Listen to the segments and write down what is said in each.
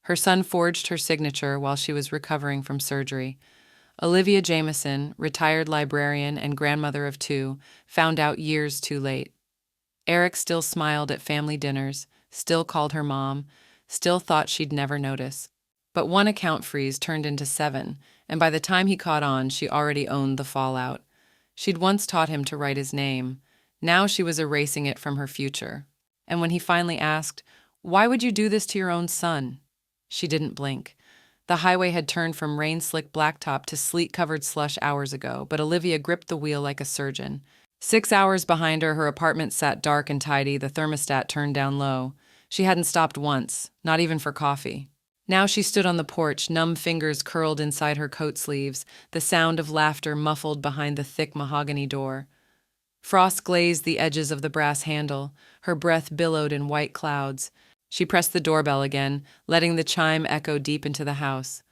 Her son forged her signature while she was recovering from surgery. Olivia Jameson, retired librarian and grandmother of two, found out years too late. Eric still smiled at family dinners, still called her mom, still thought she'd never notice. But one account freeze turned into 7, and by the time he caught on, she already owned the fallout. She'd once taught him to write his name. Now she was erasing it from her future. And when he finally asked, "Why would you do this to your own son?" she didn't blink. The highway had turned from rain-slick blacktop to sleet-covered slush hours ago, but Olivia gripped the wheel like a surgeon. 6 hours behind her, her apartment sat dark and tidy, the thermostat turned down low. She hadn't stopped once, not even for coffee. Now she stood on the porch, numb fingers curled inside her coat sleeves, the sound of laughter muffled behind the thick mahogany door. Frost glazed the edges of the brass handle. Her breath billowed in white clouds. She pressed the doorbell again, letting the chime echo deep into the house.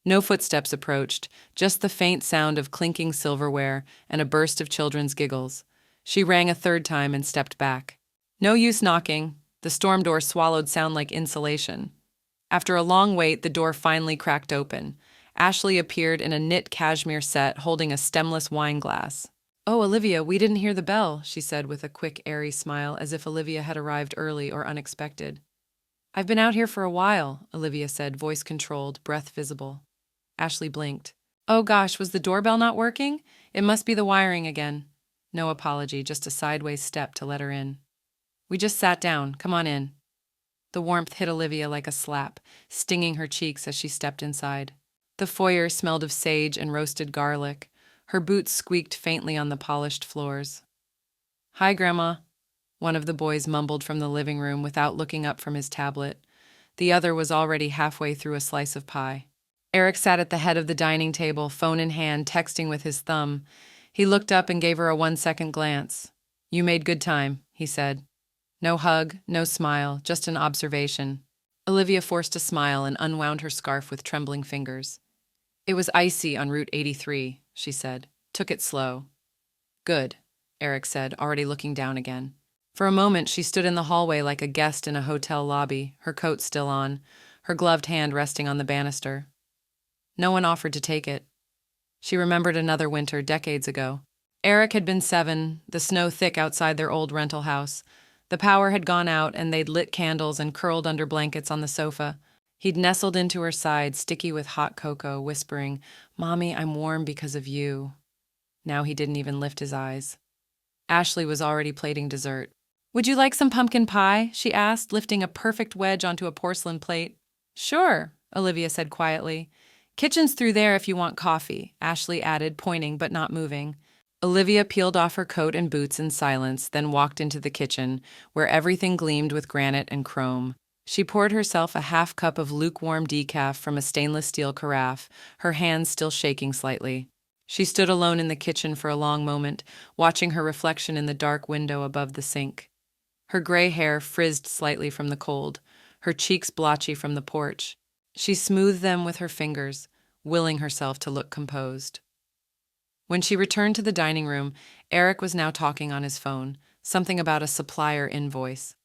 No footsteps approached, just the faint sound of clinking silverware and a burst of children's giggles. She rang a third time and stepped back. No use knocking. The storm door swallowed sound like insulation. After a long wait, the door finally cracked open. Ashley appeared in a knit cashmere set, holding a stemless wine glass. "Oh, Olivia, we didn't hear the bell," she said with a quick, airy smile, as if Olivia had arrived early or unexpected. "I've been out here for a while," Olivia said, voice controlled, breath visible. Ashley blinked. "Oh gosh, was the doorbell not working? It must be the wiring again." No apology, just a sideways step to let her in. "We just sat down. Come on in." The warmth hit Olivia like a slap, stinging her cheeks as she stepped inside. The foyer smelled of sage and roasted garlic. Her boots squeaked faintly on the polished floors. "Hi, Grandma," one of the boys mumbled from the living room without looking up from his tablet. The other was already halfway through a slice of pie. Eric sat at the head of the dining table, phone in hand, texting with his thumb. He looked up and gave her a 1-second glance. "You made good time," he said. No hug, no smile, just an observation. Olivia forced a smile and unwound her scarf with trembling fingers. "It was icy on Route 83, she said. "Took it slow." "Good," Eric said, already looking down again. For a moment, she stood in the hallway like a guest in a hotel lobby, her coat still on, her gloved hand resting on the banister. No one offered to take it. She remembered another winter decades ago. Eric had been 7, the snow thick outside their old rental house. The power had gone out, and they'd lit candles and curled under blankets on the sofa. He'd nestled into her side, sticky with hot cocoa, whispering, "Mommy, I'm warm because of you." Now he didn't even lift his eyes. Ashley was already plating dessert. "Would you like some pumpkin pie?" she asked, lifting a perfect wedge onto a porcelain plate. "Sure," Olivia said quietly. "Kitchen's through there if you want coffee," Ashley added, pointing but not moving. Olivia peeled off her coat and boots in silence, then walked into the kitchen, where everything gleamed with granite and chrome. She poured herself a half cup of lukewarm decaf from a stainless steel carafe, her hands still shaking slightly. She stood alone in the kitchen for a long moment, watching her reflection in the dark window above the sink. Her gray hair frizzed slightly from the cold, her cheeks blotchy from the porch. She smoothed them with her fingers, willing herself to look composed. When she returned to the dining room, Eric was now talking on his phone, something about a supplier invoice.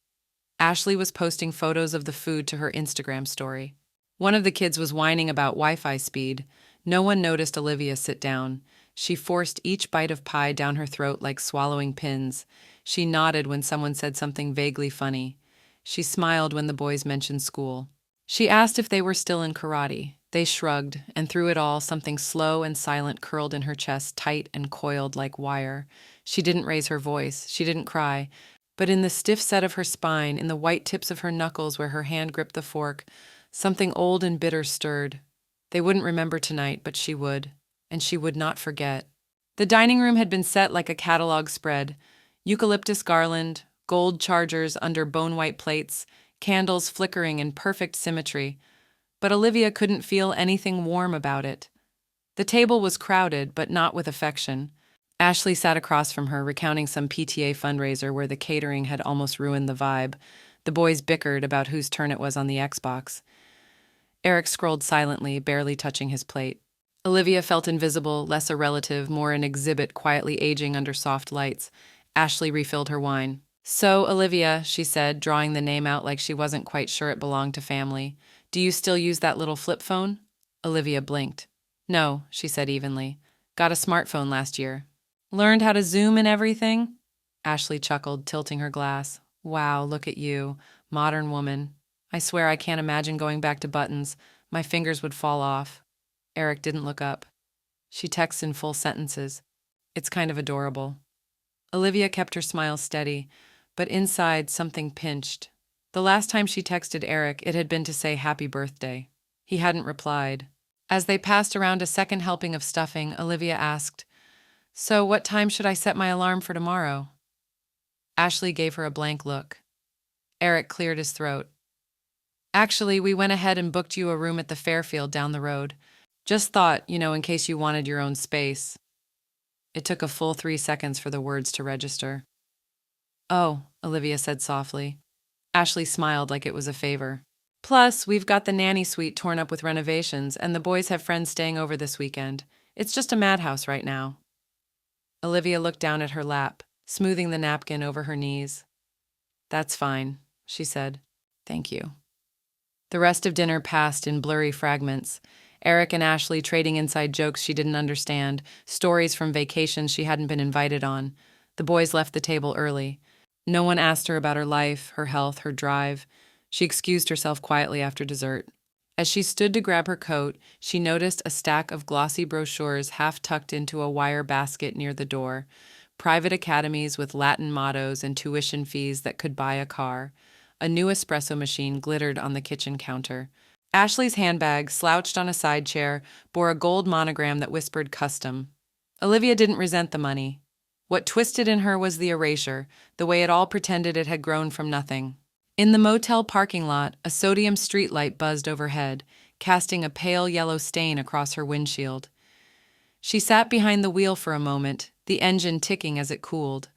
Ashley was posting photos of the food to her Instagram story. One of the kids was whining about Wi-Fi speed. No one noticed Olivia sit down. She forced each bite of pie down her throat like swallowing pins. She nodded when someone said something vaguely funny. She smiled when the boys mentioned school. She asked if they were still in karate. They shrugged, and through it all, something slow and silent curled in her chest, tight and coiled like wire. She didn't raise her voice. She didn't cry. But in the stiff set of her spine, in the white tips of her knuckles where her hand gripped the fork, something old and bitter stirred. They wouldn't remember tonight, but she would. And she would not forget. The dining room had been set like a catalog spread. Eucalyptus garland, gold chargers under bone-white plates, candles flickering in perfect symmetry. But Olivia couldn't feel anything warm about it. The table was crowded, but not with affection. Ashley sat across from her, recounting some PTA fundraiser where the catering had almost ruined the vibe. The boys bickered about whose turn it was on the Xbox. Eric scrolled silently, barely touching his plate. Olivia felt invisible, less a relative, more an exhibit quietly aging under soft lights. Ashley refilled her wine. "So, Olivia," she said, drawing the name out like she wasn't quite sure it belonged to family, Do you still use that little flip phone? Olivia blinked. No, she said evenly. Got a smartphone last year. Learned how to zoom and everything? Ashley chuckled, tilting her glass. Wow, look at you. Modern woman. I swear I can't imagine going back to buttons. My fingers would fall off. Eric didn't look up. She texts in full sentences. It's kind of adorable. Olivia kept her smile steady, but inside something pinched. The last time she texted Eric, it had been to say happy birthday. He hadn't replied. As they passed around a second helping of stuffing, Olivia asked, So what time should I set my alarm for tomorrow? Ashley gave her a blank look. Eric cleared his throat. Actually, we went ahead and booked you a room at the Fairfield down the road. Just thought, in case you wanted your own space. It took a full 3 seconds for the words to register. Oh, Olivia said softly. Ashley smiled like it was a favor. Plus, we've got the nanny suite torn up with renovations, and the boys have friends staying over this weekend. It's just a madhouse right now. Olivia looked down at her lap, smoothing the napkin over her knees. That's fine, she said. Thank you. The rest of dinner passed in blurry fragments. Eric and Ashley trading inside jokes she didn't understand, stories from vacations she hadn't been invited on. The boys left the table early. No one asked her about her life, her health, her drive. She excused herself quietly after dessert. As she stood to grab her coat, she noticed a stack of glossy brochures half tucked into a wire basket near the door. Private academies with Latin mottos and tuition fees that could buy a car. A new espresso machine glittered on the kitchen counter. Ashley's handbag, slouched on a side chair, bore a gold monogram that whispered custom. Olivia didn't resent the money. What twisted in her was the erasure, the way it all pretended it had grown from nothing. In the motel parking lot, a sodium streetlight buzzed overhead, casting a pale yellow stain across her windshield. She sat behind the wheel for a moment, the engine ticking as it cooled.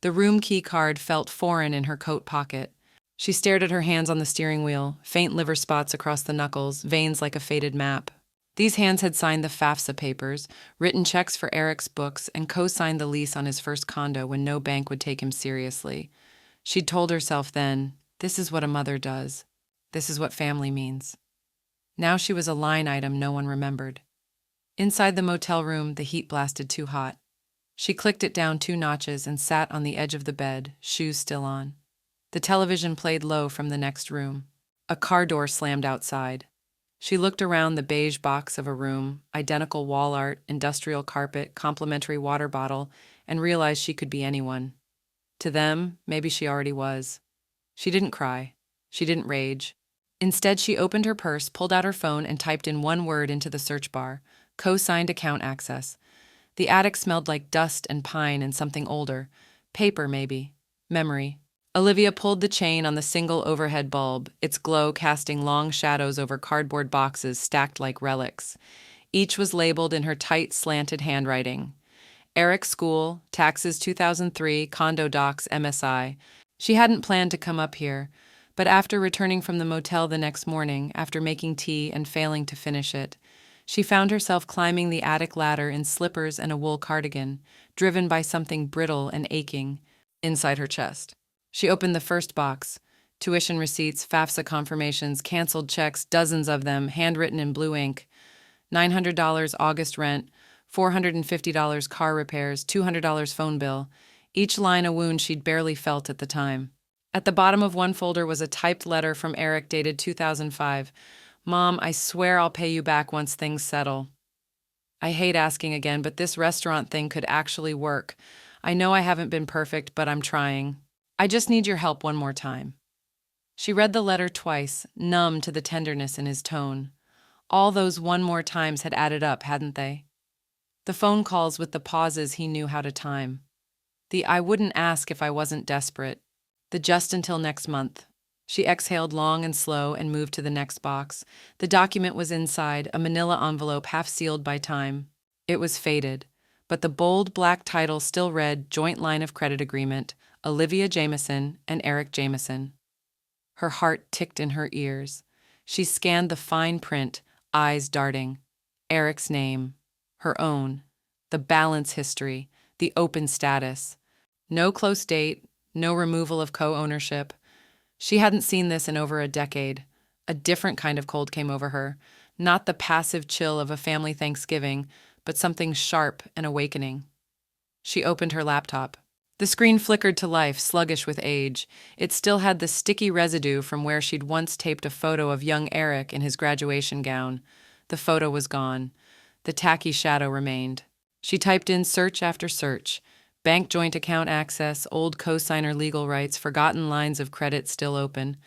The room key card felt foreign in her coat pocket. She stared at her hands on the steering wheel, faint liver spots across the knuckles, veins like a faded map. These hands had signed the FAFSA papers, written checks for Eric's books, and co-signed the lease on his first condo when no bank would take him seriously. She'd told herself then, this is what a mother does. This is what family means. Now she was a line item no one remembered. Inside the motel room, the heat blasted too hot. She clicked it down 2 notches and sat on the edge of the bed, shoes still on. The television played low from the next room. A car door slammed outside. She looked around the beige box of a room, identical wall art, industrial carpet, complimentary water bottle, and realized she could be anyone. To them, maybe she already was. She didn't cry. She didn't rage. Instead, she opened her purse, pulled out her phone, and typed in one word into the search bar, co-signed account access. The attic smelled like dust and pine and something older. Paper, maybe. Memory. Olivia pulled the chain on the single overhead bulb, its glow casting long shadows over cardboard boxes stacked like relics. Each was labeled in her tight, slanted handwriting. Eric School, Taxes 2003, Condo Docs, MSI. She hadn't planned to come up here, but after returning from the motel the next morning, after making tea and failing to finish it, she found herself climbing the attic ladder in slippers and a wool cardigan, driven by something brittle and aching inside her chest. She opened the first box. Tuition receipts, FAFSA confirmations, canceled checks, dozens of them, handwritten in blue ink. $900 August rent, $450 car repairs, $200 phone bill. Each line a wound she'd barely felt at the time. At the bottom of one folder was a typed letter from Eric dated 2005. Mom, I swear I'll pay you back once things settle. I hate asking again, but this restaurant thing could actually work. I know I haven't been perfect, but I'm trying. I just need your help one more time. She read the letter twice, numb to the tenderness in his tone. All those one more times had added up, hadn't they? The phone calls with the pauses he knew how to time. The I wouldn't ask if I wasn't desperate. The just until next month. She exhaled long and slow and moved to the next box. The document was inside, a manila envelope half sealed by time. It was faded, but the bold black title still read Joint Line of Credit Agreement, Olivia Jameson and Eric Jameson. Her heart ticked in her ears. She scanned the fine print, eyes darting. Eric's name, her own, the balance history, the open status. No close date, no removal of co-ownership. She hadn't seen this in over a decade A different kind of cold came over her, not the passive chill of a family Thanksgiving, but something sharp and awakening. She opened her laptop. The screen flickered to life, sluggish with age. It still had the sticky residue from where she'd once taped a photo of young Eric in his graduation gown. The photo was gone. The tacky shadow remained. She typed in search after search. Bank joint account access, old cosigner legal rights, forgotten lines of credit still open.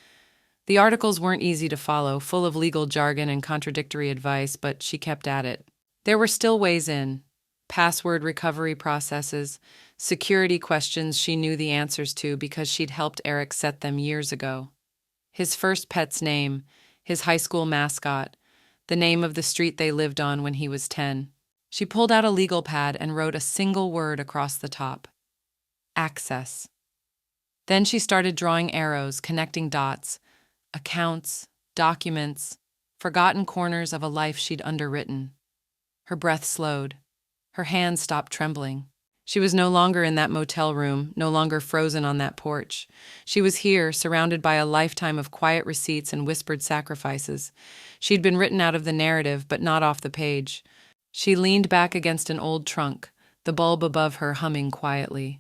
The articles weren't easy to follow, full of legal jargon and contradictory advice, but she kept at it. There were still ways in. Password recovery processes, security questions she knew the answers to because she'd helped Eric set them years ago. His first pet's name, his high school mascot, the name of the street they lived on when he was 10. She pulled out a legal pad and wrote a single word across the top. Access. Then she started drawing arrows, connecting dots, accounts, documents, forgotten corners of a life she'd underwritten. Her breath slowed. Her hands stopped trembling. She was no longer in that motel room, no longer frozen on that porch. She was here, surrounded by a lifetime of quiet receipts and whispered sacrifices. She'd been written out of the narrative, but not off the page. She leaned back against an old trunk, the bulb above her humming quietly.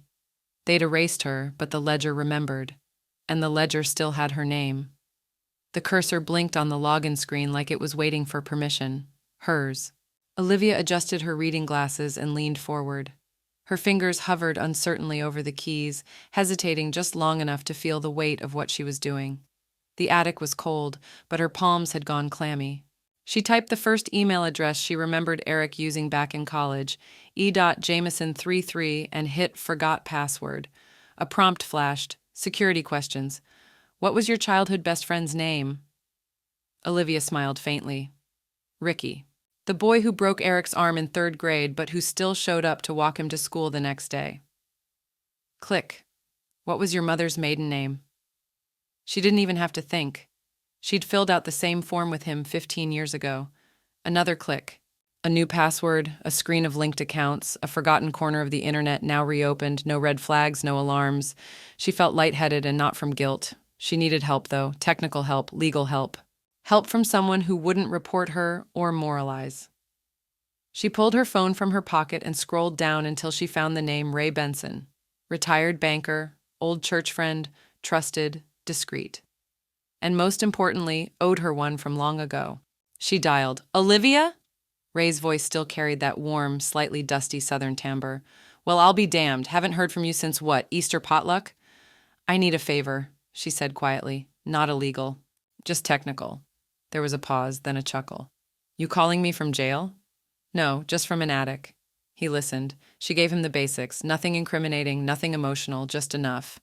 They'd erased her, but the ledger remembered. And the ledger still had her name. The cursor blinked on the login screen like it was waiting for permission. Hers. Olivia adjusted her reading glasses and leaned forward. Her fingers hovered uncertainly over the keys, hesitating just long enough to feel the weight of what she was doing. The attic was cold, but her palms had gone clammy. She typed the first email address she remembered Eric using back in college, e.jameson33, and hit forgot password. A prompt flashed. Security questions. What was your childhood best friend's name? Olivia smiled faintly. Ricky. The boy who broke Eric's arm in 3rd grade, but who still showed up to walk him to school the next day. Click. What was your mother's maiden name? She didn't even have to think. She'd filled out the same form with him 15 years ago. Another click. A new password, a screen of linked accounts, a forgotten corner of the internet now reopened, no red flags, no alarms. She felt lightheaded and not from guilt. She needed help, though, technical help, legal help. Help from someone who wouldn't report her or moralize. She pulled her phone from her pocket and scrolled down until she found the name Ray Benson. Retired banker, old church friend, trusted, discreet. And most importantly, owed her one from long ago. She dialed. Olivia? Ray's voice still carried that warm, slightly dusty southern timbre. Well, I'll be damned. Haven't heard from you since what, Easter potluck? I need a favor, she said quietly. Not illegal. Just technical. There was a pause, then a chuckle. You calling me from jail? No, just from an attic. He listened. She gave him the basics. Nothing incriminating, nothing emotional, just enough.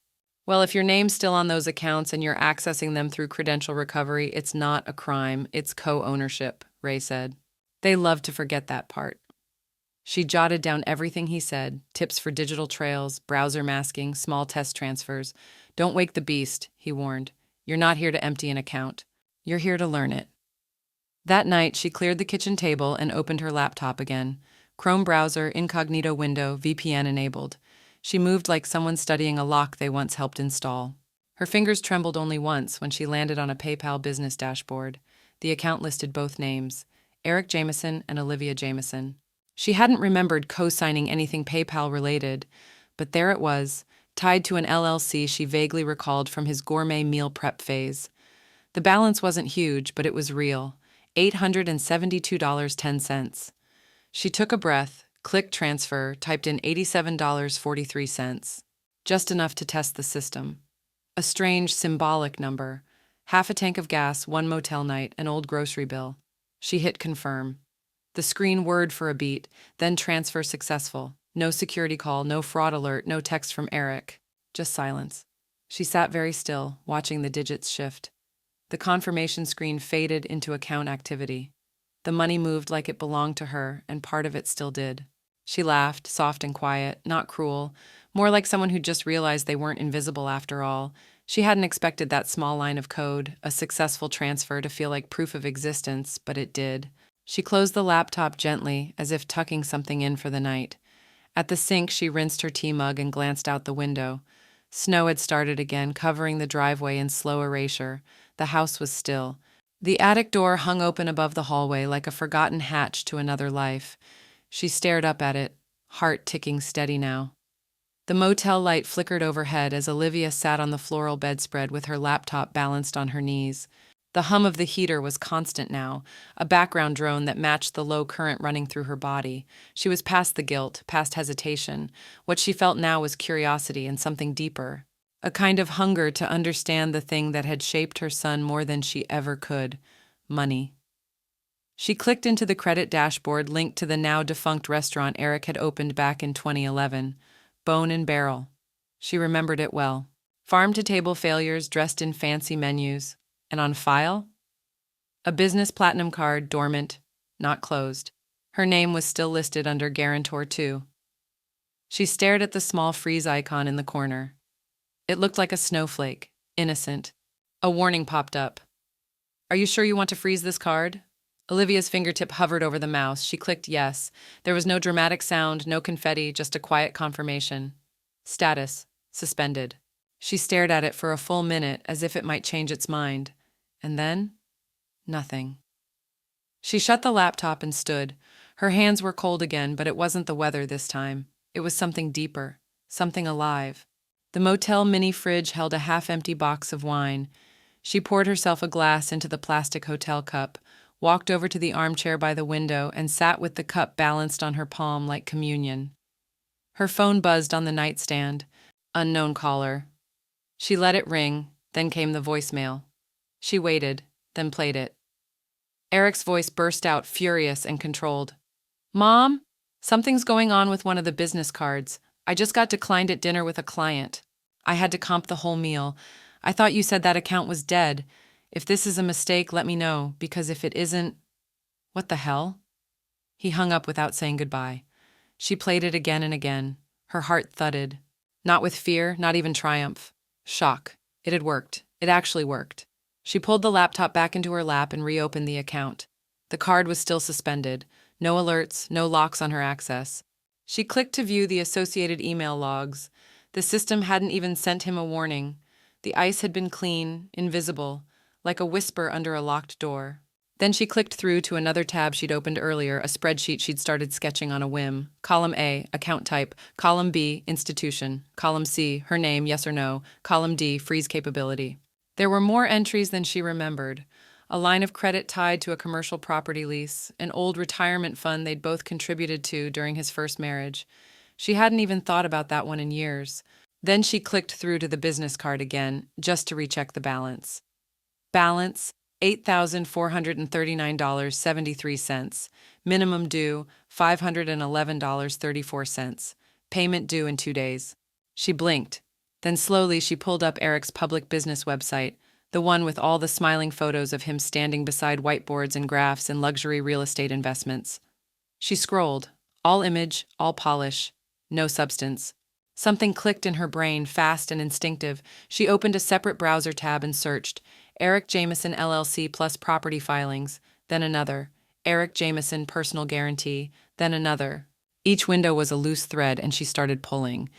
Well, if your name's still on those accounts and you're accessing them through credential recovery, it's not a crime, it's co-ownership, Ray said. They love to forget that part. She jotted down everything he said, tips for digital trails, browser masking, small test transfers. Don't wake the beast, he warned. You're not here to empty an account. You're here to learn it. That night, she cleared the kitchen table and opened her laptop again. Chrome browser, incognito window, VPN enabled. She moved like someone studying a lock they once helped install. Her fingers trembled only once when she landed on a PayPal business dashboard. The account listed both names, Eric Jameson and Olivia Jameson. She hadn't remembered co-signing anything PayPal-related, but there it was, tied to an LLC she vaguely recalled from his gourmet meal prep phase. The balance wasn't huge, but it was real, $872.10. She took a breath, clicked transfer, typed in $87.43, just enough to test the system. A strange, symbolic number. Half a tank of gas, 1 motel night, an old grocery bill. She hit confirm. The screen whirred for a beat, then transfer successful. No security call, no fraud alert, no text from Eric. Just silence. She sat very still, watching the digits shift. The confirmation screen faded into account activity. The money moved like it belonged to her, and part of it still did. She laughed, soft and quiet, not cruel, more like someone who just realized they weren't invisible after all. She hadn't expected that small line of code, a successful transfer, to feel like proof of existence, but it did. She closed the laptop gently, as if tucking something in for the night. At the sink, she rinsed her tea mug and glanced out the window. Snow had started again, covering the driveway in slow erasure. The house was still. The attic door hung open above the hallway like a forgotten hatch to another life. She stared up at it, heart ticking steady now. The motel light flickered overhead as Olivia sat on the floral bedspread with her laptop balanced on her knees. The hum of the heater was constant now, a background drone that matched the low current running through her body. She was past the guilt, past hesitation. What she felt now was curiosity and something deeper, a kind of hunger to understand the thing that had shaped her son more than she ever could: money. She clicked into the credit dashboard linked to the now-defunct restaurant Eric had opened back in 2011. Bone and Barrel. She remembered it well. Farm-to-table failures dressed in fancy menus. And on file? A business platinum card, dormant, not closed. Her name was still listed under guarantor too. She stared at the small freeze icon in the corner. It looked like a snowflake, innocent. A warning popped up. "Are you sure you want to freeze this card?" Olivia's fingertip hovered over the mouse. She clicked yes. There was no dramatic sound, no confetti, just a quiet confirmation. Status: suspended. She stared at it for a full minute as if it might change its mind. And then, nothing. She shut the laptop and stood. Her hands were cold again, but it wasn't the weather this time. It was something deeper, something alive. The motel mini fridge held a half-empty box of wine. She poured herself a glass into the plastic hotel cup, walked over to the armchair by the window, and sat with the cup balanced on her palm like communion. Her phone buzzed on the nightstand. Unknown caller. She let it ring, then came the voicemail. She waited, then played it. Eric's voice burst out, furious and controlled. "Mom, something's going on with one of the business cards. I just got declined at dinner with a client. I had to comp the whole meal. I thought you said that account was dead. If this is a mistake, let me know, because if it isn't—" What the hell? He hung up without saying goodbye. She played it again and again. Her heart thudded. Not with fear, not even triumph. Shock. It had worked. It actually worked. She pulled the laptop back into her lap and reopened the account. The card was still suspended. No alerts, no locks on her access. She clicked to view the associated email logs. The system hadn't even sent him a warning. The ice had been clean, invisible, like a whisper under a locked door. Then she clicked through to another tab she'd opened earlier, a spreadsheet she'd started sketching on a whim. Column A, account type. Column B, institution. Column C, her name, yes or no. Column D, freeze capability. There were more entries than she remembered. A line of credit tied to a commercial property lease, an old retirement fund they'd both contributed to during his first marriage. She hadn't even thought about that one in years. Then she clicked through to the business card again, just to recheck the balance. Balance: $8,439.73. Minimum due: $511.34. Payment due in 2 days. She blinked. Then slowly she pulled up Eric's public business website, the one with all the smiling photos of him standing beside whiteboards and graphs and luxury real estate investments. She scrolled. All image, all polish. No substance. Something clicked in her brain, fast and instinctive. She opened a separate browser tab and searched Eric Jameson LLC plus property filings, then another. Eric Jameson personal guarantee, then another. Each window was a loose thread, and she started pulling.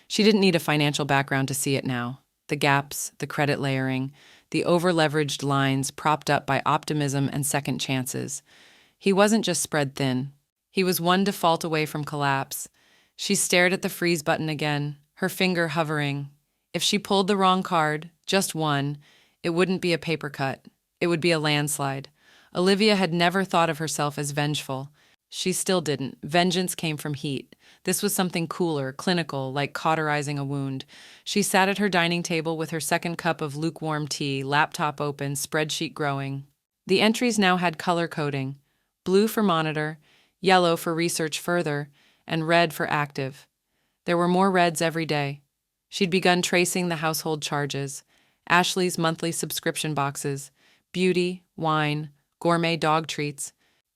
She didn't need a financial background to see it now. The gaps, the credit layering, the over-leveraged lines propped up by optimism and second chances. He wasn't just spread thin. He was one default away from collapse. She stared at the freeze button again, her finger hovering. If she pulled the wrong card, just one, it wouldn't be a paper cut. It would be a landslide. Olivia had never thought of herself as vengeful. She still didn't. Vengeance came from heat. This was something cooler, clinical, like cauterizing a wound. She sat at her dining table with her second cup of lukewarm tea, laptop open, spreadsheet growing. The entries now had color coding: blue for monitor, yellow for research further, and red for active. There were more reds every day. She'd begun tracing the household charges: Ashley's monthly subscription boxes, beauty, wine, gourmet dog treats.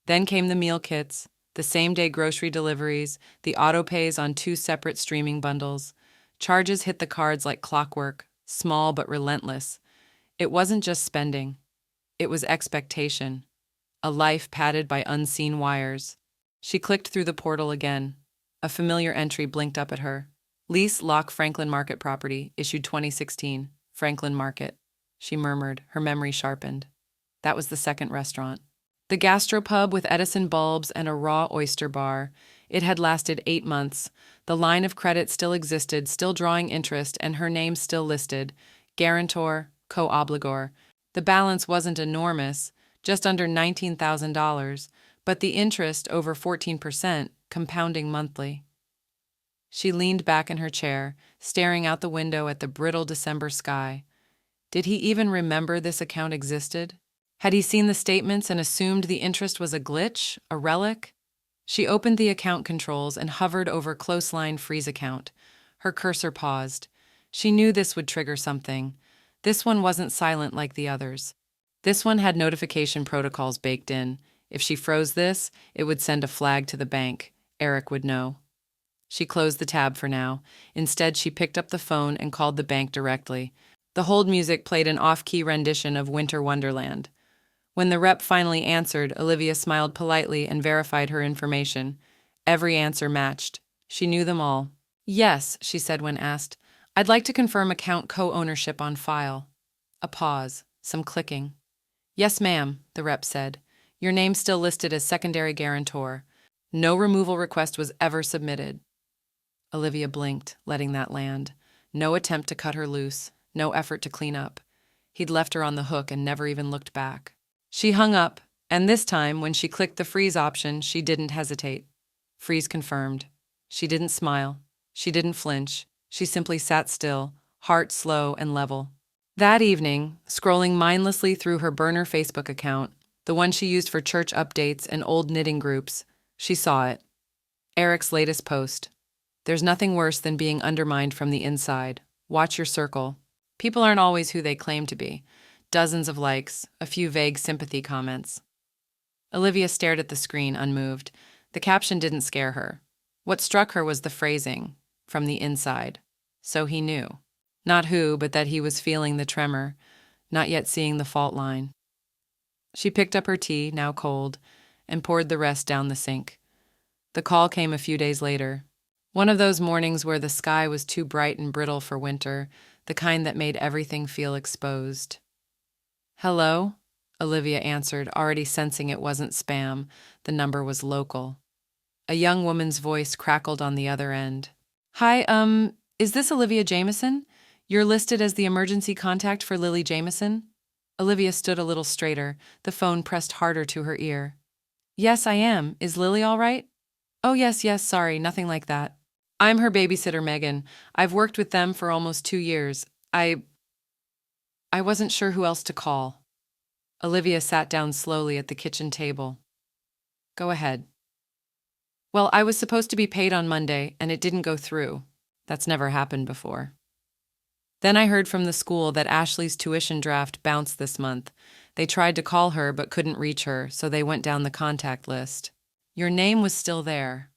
Then came the meal kits, the same-day grocery deliveries, the auto-pays on 2 separate streaming bundles. Charges hit the cards like clockwork, small but relentless. It wasn't just spending. It was expectation. A life padded by unseen wires. She clicked through the portal again. A familiar entry blinked up at her. Lease Lock Franklin Market property, issued 2016. Franklin Market. She murmured, her memory sharpened. That was the second restaurant. The gastropub with Edison bulbs and a raw oyster bar. It had lasted 8 months. The line of credit still existed, still drawing interest, and her name still listed. Guarantor, co-obligor. The balance wasn't enormous, just under $19,000, but the interest over 14%, compounding monthly. She leaned back in her chair, staring out the window at the brittle December sky. Did he even remember this account existed? Had he seen the statements and assumed the interest was a glitch, a relic? She opened the account controls and hovered over Closeline Freeze account. Her cursor paused. She knew this would trigger something. This one wasn't silent like the others. This one had notification protocols baked in. If she froze this, it would send a flag to the bank. Eric would know. She closed the tab for now. Instead, she picked up the phone and called the bank directly. The hold music played an off-key rendition of Winter Wonderland. When the rep finally answered, Olivia smiled politely and verified her information. Every answer matched. She knew them all. "Yes," she said when asked. "I'd like to confirm account co-ownership on file." A pause, some clicking. "Yes, ma'am," the rep said. "Your name's still listed as secondary guarantor. No removal request was ever submitted." Olivia blinked, letting that land. No attempt to cut her loose, no effort to clean up. He'd left her on the hook and never even looked back. She hung up, and this time, when she clicked the freeze option, she didn't hesitate. Freeze confirmed. She didn't smile. She didn't flinch. She simply sat still, heart slow and level. That evening, scrolling mindlessly through her burner Facebook account, the one she used for church updates and old knitting groups, she saw it. Eric's latest post. "There's nothing worse than being undermined from the inside. Watch your circle. People aren't always who they claim to be." Dozens of likes, a few vague sympathy comments. Olivia stared at the screen, unmoved. The caption didn't scare her. What struck her was the phrasing, "from the inside." So he knew. Not who, but that he was feeling the tremor, not yet seeing the fault line. She picked up her tea, now cold, and poured the rest down the sink. The call came a few days later. One of those mornings where the sky was too bright and brittle for winter, the kind that made everything feel exposed. "Hello?" Olivia answered, already sensing it wasn't spam. The number was local. A young woman's voice crackled on the other end. "Hi, is this Olivia Jameson? You're listed as the emergency contact for Lily Jameson." Olivia stood a little straighter, the phone pressed harder to her ear. "Yes, I am. Is Lily all right?" "Oh, yes, sorry, nothing like that. I'm her babysitter, Megan. I've worked with them for almost 2 years. I wasn't sure who else to call." Olivia sat down slowly at the kitchen table. "Go ahead." "Well, I was supposed to be paid on Monday, and it didn't go through. That's never happened before. Then I heard from the school that Ashley's tuition draft bounced this month. They tried to call her but couldn't reach her, so they went down the contact list. Your name was still there."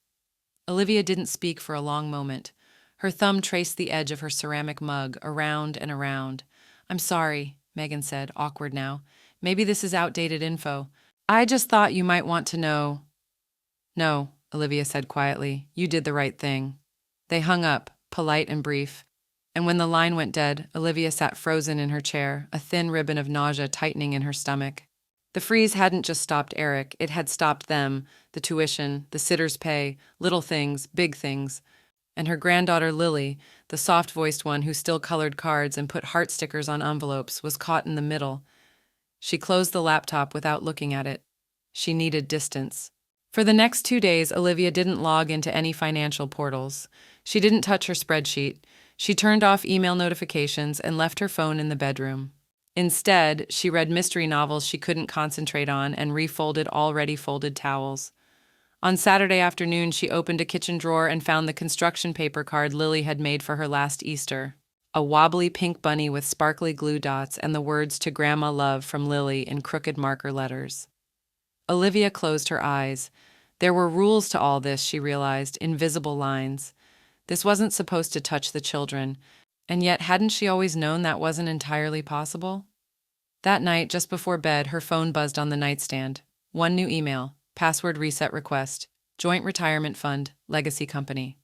Olivia didn't speak for a long moment. Her thumb traced the edge of her ceramic mug, around and around. "I'm sorry," Megan said, awkward now. "Maybe this is outdated info. I just thought you might want to know." "No," Olivia said quietly. "You did the right thing." They hung up, polite and brief. And when the line went dead, Olivia sat frozen in her chair, a thin ribbon of nausea tightening in her stomach. The freeze hadn't just stopped Eric, it had stopped them, the tuition, the sitter's pay, little things, big things. And her granddaughter Lily, the soft-voiced one who still colored cards and put heart stickers on envelopes, was caught in the middle. She closed the laptop without looking at it. She needed distance. For the next 2 days, Olivia didn't log into any financial portals. She didn't touch her spreadsheet. She turned off email notifications and left her phone in the bedroom. Instead, she read mystery novels she couldn't concentrate on and refolded already folded towels. On Saturday afternoon, she opened a kitchen drawer and found the construction paper card Lily had made for her last Easter. A wobbly pink bunny with sparkly glue dots and the words "To Grandma Love" from Lily in crooked marker letters. Olivia closed her eyes. There were rules to all this, she realized, invisible lines. This wasn't supposed to touch the children, and yet hadn't she always known that wasn't entirely possible? That night, just before bed, her phone buzzed on the nightstand. One new email. Password reset request. Joint Retirement Fund, Legacy Company.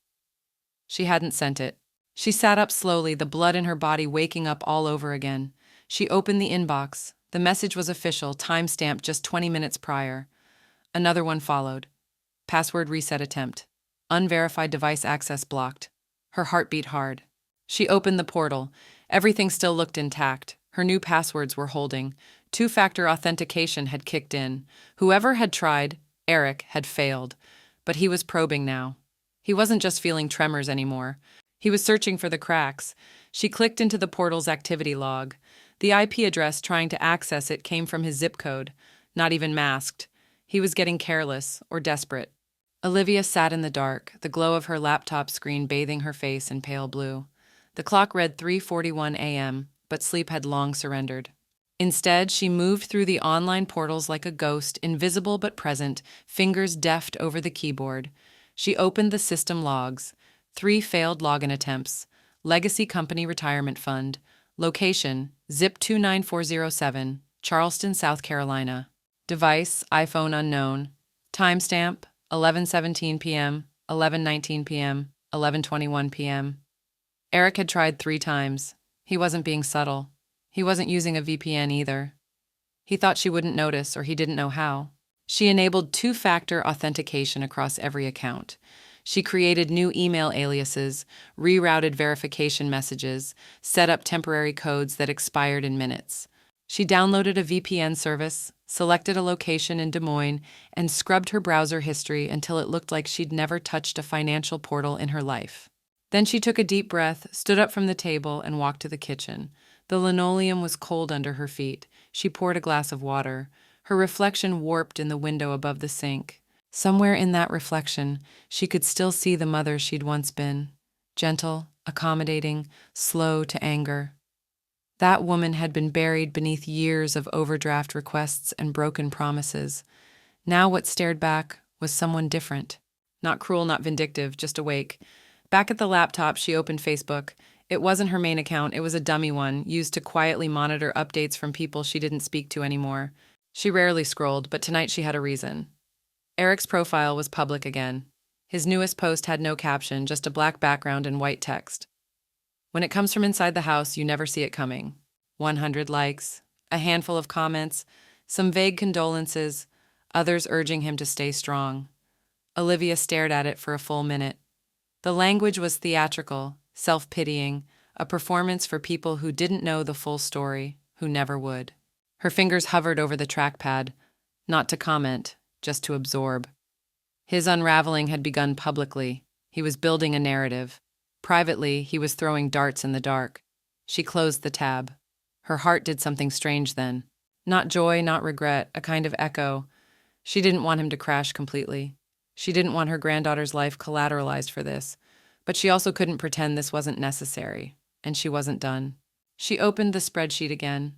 She hadn't sent it. She sat up slowly, the blood in her body waking up all over again. She opened the inbox. The message was official, time-stamped just 20 minutes prior. Another one followed. Password reset attempt. Unverified device access blocked. Her heart beat hard. She opened the portal. Everything still looked intact. Her new passwords were holding. Two-factor authentication had kicked in. Whoever had tried, Eric, had failed. But he was probing now. He wasn't just feeling tremors anymore. He was searching for the cracks. She clicked into the portal's activity log. The IP address trying to access it came from his zip code, not even masked. He was getting careless or desperate. Olivia sat in the dark, the glow of her laptop screen bathing her face in pale blue. The clock read 3:41 a.m., but sleep had long surrendered. Instead, she moved through the online portals like a ghost, invisible but present, fingers deft over the keyboard. She opened the system logs. 3 failed login attempts. Legacy Company Retirement Fund. Location, zip 29407, Charleston, South Carolina. Device, iPhone unknown. Timestamp, 11:17 p.m., 11:19 p.m., 11:21 p.m. Eric had tried 3 times. He wasn't being subtle. He wasn't using a VPN either. He thought she wouldn't notice, or he didn't know how. She enabled two-factor authentication across every account. She created new email aliases, rerouted verification messages, set up temporary codes that expired in minutes. She downloaded a VPN service, selected a location in Des Moines, and scrubbed her browser history until it looked like she'd never touched a financial portal in her life. Then she took a deep breath, stood up from the table, and walked to the kitchen. The linoleum was cold under her feet. She poured a glass of water. Her reflection warped in the window above the sink. Somewhere in that reflection, she could still see the mother she'd once been. Gentle, accommodating, slow to anger. That woman had been buried beneath years of overdraft requests and broken promises. Now what stared back was someone different. Not cruel, not vindictive, just awake. Back at the laptop, she opened Facebook. It wasn't her main account, it was a dummy one, used to quietly monitor updates from people she didn't speak to anymore. She rarely scrolled, but tonight she had a reason. Eric's profile was public again. His newest post had no caption, just a black background and white text. When it comes from inside the house, you never see it coming. 100 likes, a handful of comments, some vague condolences, others urging him to stay strong. Olivia stared at it for a full minute. The language was theatrical, self-pitying, a performance for people who didn't know the full story, who never would. Her fingers hovered over the trackpad, not to comment, just to absorb. His unraveling had begun publicly. He was building a narrative. Privately, he was throwing darts in the dark. She closed the tab. Her heart did something strange then. Not joy, not regret, a kind of echo. She didn't want him to crash completely. She didn't want her granddaughter's life collateralized for this. But she also couldn't pretend this wasn't necessary, and she wasn't done. She opened the spreadsheet again.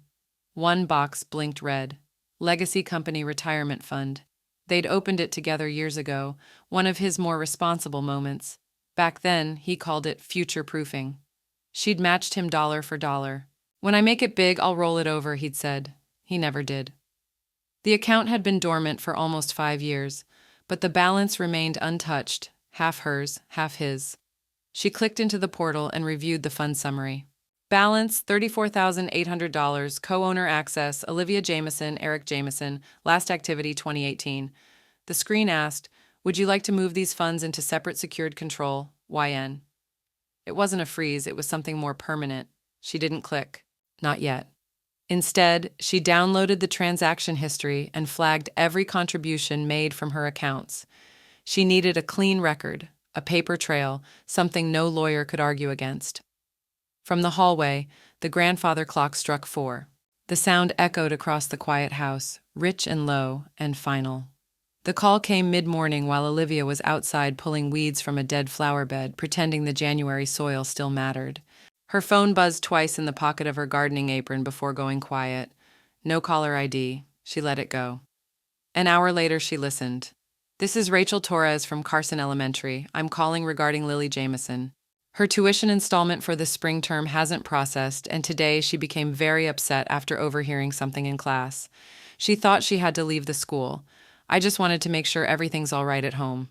One box blinked red. Legacy Company Retirement Fund. They'd opened it together years ago, one of his more responsible moments. Back then, he called it future-proofing. She'd matched him dollar for dollar. When I make it big, I'll roll it over, he'd said. He never did. The account had been dormant for almost 5 years, but the balance remained untouched, half hers, half his. She clicked into the portal and reviewed the fund summary. Balance, $34,800, co-owner access, Olivia Jameson, Eric Jameson, last activity 2018. The screen asked, would you like to move these funds into separate secured control, YN? It wasn't a freeze, it was something more permanent. She didn't click. Not yet. Instead, she downloaded the transaction history and flagged every contribution made from her accounts. She needed a clean record, a paper trail, something no lawyer could argue against. From the hallway, the grandfather clock struck 4. The sound echoed across the quiet house, rich and low, and final. The call came mid-morning while Olivia was outside pulling weeds from a dead flower bed, pretending the January soil still mattered. Her phone buzzed twice in the pocket of her gardening apron before going quiet. No caller ID. She let it go. An hour later, she listened. This is Rachel Torres from Carson Elementary. I'm calling regarding Lily Jameson. Her tuition installment for the spring term hasn't processed, and today she became very upset after overhearing something in class. She thought she had to leave the school. I just wanted to make sure everything's all right at home.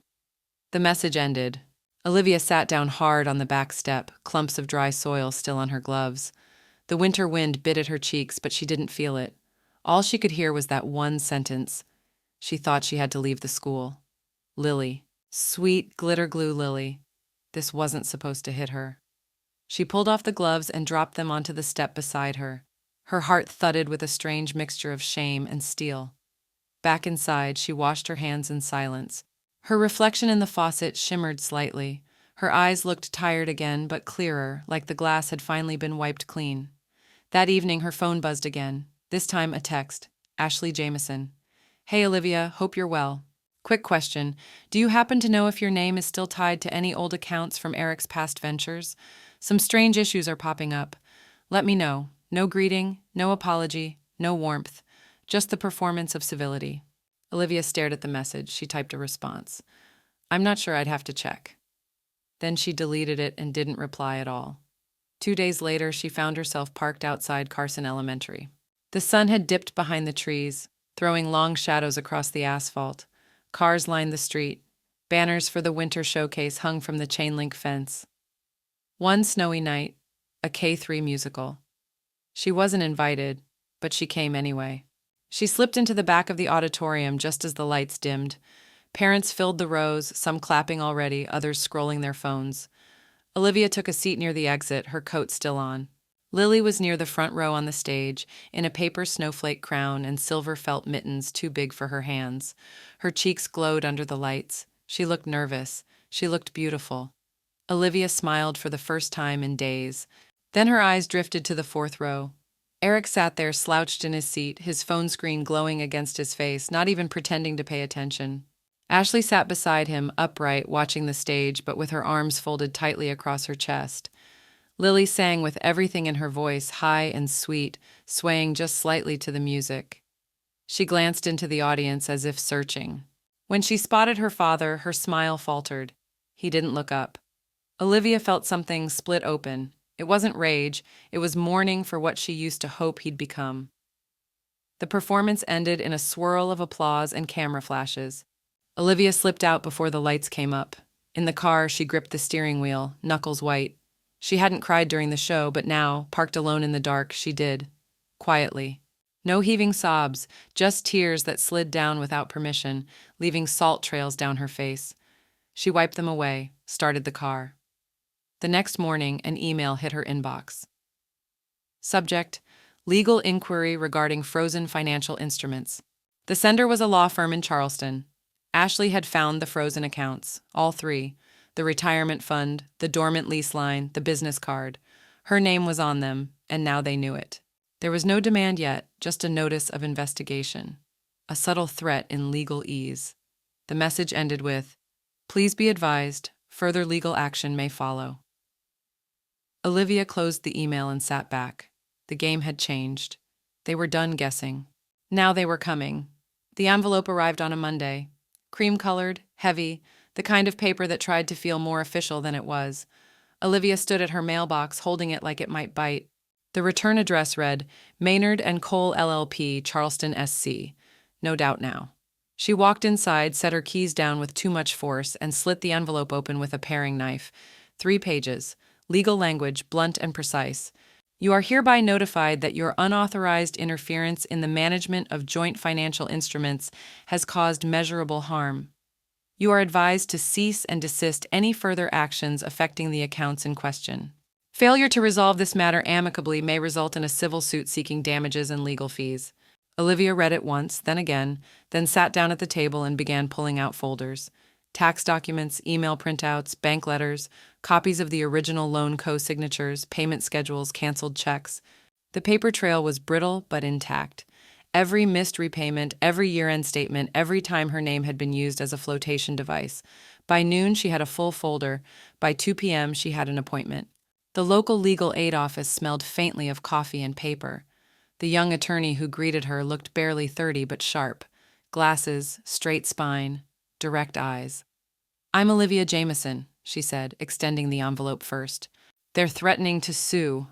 The message ended. Olivia sat down hard on the back step, clumps of dry soil still on her gloves. The winter wind bit at her cheeks, but she didn't feel it. All she could hear was that one sentence. She thought she had to leave the school. Lily. Sweet glitter glue Lily. This wasn't supposed to hit her. She pulled off the gloves and dropped them onto the step beside her. Her heart thudded with a strange mixture of shame and steel. Back inside, she washed her hands in silence. Her reflection in the faucet shimmered slightly. Her eyes looked tired again, but clearer, like the glass had finally been wiped clean. That evening, her phone buzzed again. This time, a text. Ashley Jameson. Hey, Olivia, hope you're well. Quick question. Do you happen to know if your name is still tied to any old accounts from Eric's past ventures? Some strange issues are popping up. Let me know. No greeting, no apology, no warmth. Just the performance of civility. Olivia stared at the message. She typed a response. I'm not sure, I'd have to check. Then she deleted it and didn't reply at all. 2 days later, she found herself parked outside Carson Elementary. The sun had dipped behind the trees, throwing long shadows across the asphalt. Cars lined the street. Banners for the winter showcase hung from the chain-link fence. One snowy night, a K-3 musical. She wasn't invited, but she came anyway. She slipped into the back of the auditorium just as the lights dimmed. Parents filled the rows, some clapping already, others scrolling their phones. Olivia took a seat near the exit, her coat still on. Lily was near the front row on the stage, in a paper snowflake crown and silver felt mittens too big for her hands. Her cheeks glowed under the lights. She looked nervous. She looked beautiful. Olivia smiled for the first time in days. Then her eyes drifted to the fourth row. Eric sat there slouched in his seat, his phone screen glowing against his face, not even pretending to pay attention. Ashley sat beside him, upright, watching the stage, but with her arms folded tightly across her chest. Lily sang with everything in her voice, high and sweet, swaying just slightly to the music. She glanced into the audience as if searching. When she spotted her father, her smile faltered. He didn't look up. Olivia felt something split open. It wasn't rage, it was mourning for what she used to hope he'd become. The performance ended in a swirl of applause and camera flashes. Olivia slipped out before the lights came up. In the car, she gripped the steering wheel, knuckles white. She hadn't cried during the show, but now, parked alone in the dark, she did. Quietly. No heaving sobs, just tears that slid down without permission, leaving salt trails down her face. She wiped them away, started the car. The next morning, an email hit her inbox. Subject: Legal inquiry regarding frozen financial instruments. The sender was a law firm in Charleston. Ashley had found the frozen accounts, all three, the retirement fund, the dormant lease line, the business card. Her name was on them, and now they knew it. There was no demand yet, just a notice of investigation. A subtle threat in legal ease. The message ended with, "Please be advised, further legal action may follow." Olivia closed the email and sat back. The game had changed. They were done guessing. Now they were coming. The envelope arrived on a Monday. Cream-colored, heavy, the kind of paper that tried to feel more official than it was. Olivia stood at her mailbox, holding it like it might bite. The return address read, Maynard and Cole LLP, Charleston, SC. No doubt now. She walked inside, set her keys down with too much force, and slit the envelope open with a paring knife. 3 pages. Legal language, blunt and precise. You are hereby notified that your unauthorized interference in the management of joint financial instruments has caused measurable harm. You are advised to cease and desist any further actions affecting the accounts in question. Failure to resolve this matter amicably may result in a civil suit seeking damages and legal fees. Olivia read it once, then again, then sat down at the table and began pulling out folders. Tax documents, email printouts, bank letters, copies of the original loan co-signatures, payment schedules, canceled checks. The paper trail was brittle but intact. Every missed repayment, every year-end statement, every time her name had been used as a flotation device. By noon, she had a full folder. By 2 p.m., she had an appointment. The local legal aid office smelled faintly of coffee and paper. The young attorney who greeted her looked barely 30 but sharp. Glasses, straight spine, direct eyes. I'm Olivia Jameson, she said, extending the envelope first. They're threatening to sue.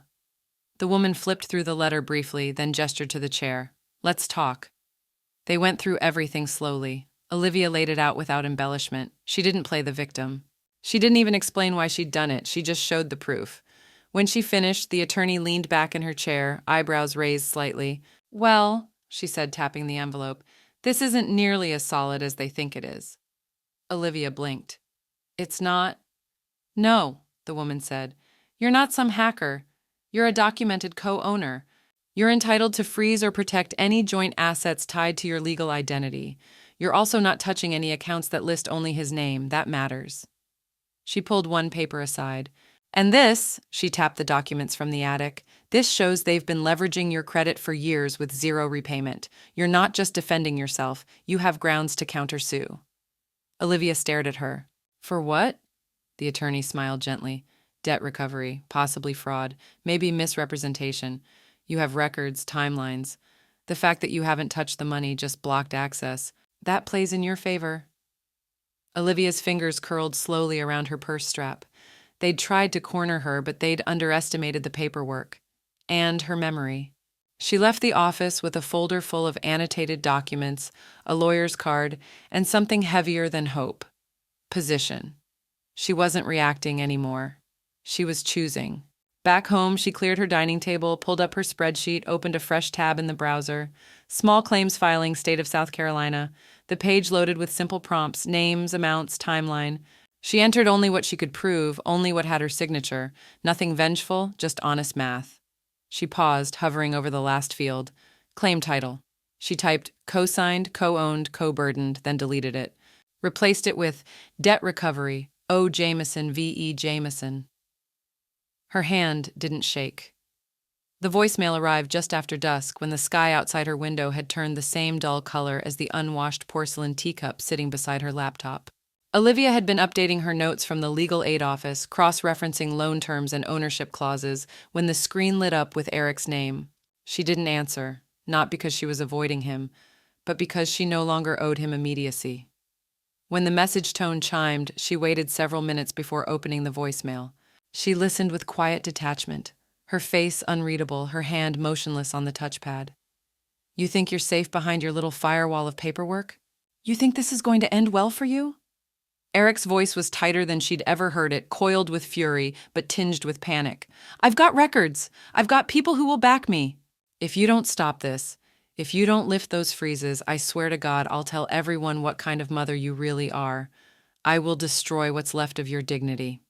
The woman flipped through the letter briefly, then gestured to the chair. Let's talk. They went through everything slowly. Olivia laid it out without embellishment. She didn't play the victim. She didn't even explain why she'd done it. She just showed the proof. When she finished, the attorney leaned back in her chair, eyebrows raised slightly. Well, she said, tapping the envelope. This isn't nearly as solid as they think it is. Olivia blinked. It's not? No, the woman said. You're not some hacker. You're a documented co-owner. You're entitled to freeze or protect any joint assets tied to your legal identity. You're also not touching any accounts that list only his name. That matters. She pulled one paper aside. And this, she tapped the documents from the attic, this shows they've been leveraging your credit for years with zero repayment. You're not just defending yourself, you have grounds to countersue. Olivia stared at her. For what? The attorney smiled gently. Debt recovery, possibly fraud, maybe misrepresentation. You have records, timelines. The fact that you haven't touched the money, just blocked access, that plays in your favor. Olivia's fingers curled slowly around her purse strap. They'd tried to corner her, but they'd underestimated the paperwork. And her memory. She left the office with a folder full of annotated documents, a lawyer's card, and something heavier than hope. Position. She wasn't reacting anymore. She was choosing. Back home, she cleared her dining table, pulled up her spreadsheet, opened a fresh tab in the browser. Small claims filing, state of South Carolina. The page loaded with simple prompts, names, amounts, timeline. She entered only what she could prove, only what had her signature. Nothing vengeful, just honest math. She paused, hovering over the last field. Claim title. She typed co-signed, co-owned, co-burdened, then deleted it. Replaced it with debt recovery, O. Jameson v.E. Jameson. Her hand didn't shake. The voicemail arrived just after dusk when the sky outside her window had turned the same dull color as the unwashed porcelain teacup sitting beside her laptop. Olivia had been updating her notes from the legal aid office, cross-referencing loan terms and ownership clauses, when the screen lit up with Eric's name. She didn't answer, not because she was avoiding him, but because she no longer owed him immediacy. When the message tone chimed, she waited several minutes before opening the voicemail. She listened with quiet detachment, her face unreadable, her hand motionless on the touchpad. You think you're safe behind your little firewall of paperwork? You think this is going to end well for you? Eric's voice was tighter than she'd ever heard it, coiled with fury, but tinged with panic. I've got records. I've got people who will back me. If you don't stop this, if you don't lift those freezes, I swear to God, I'll tell everyone what kind of mother you really are. I will destroy what's left of your dignity.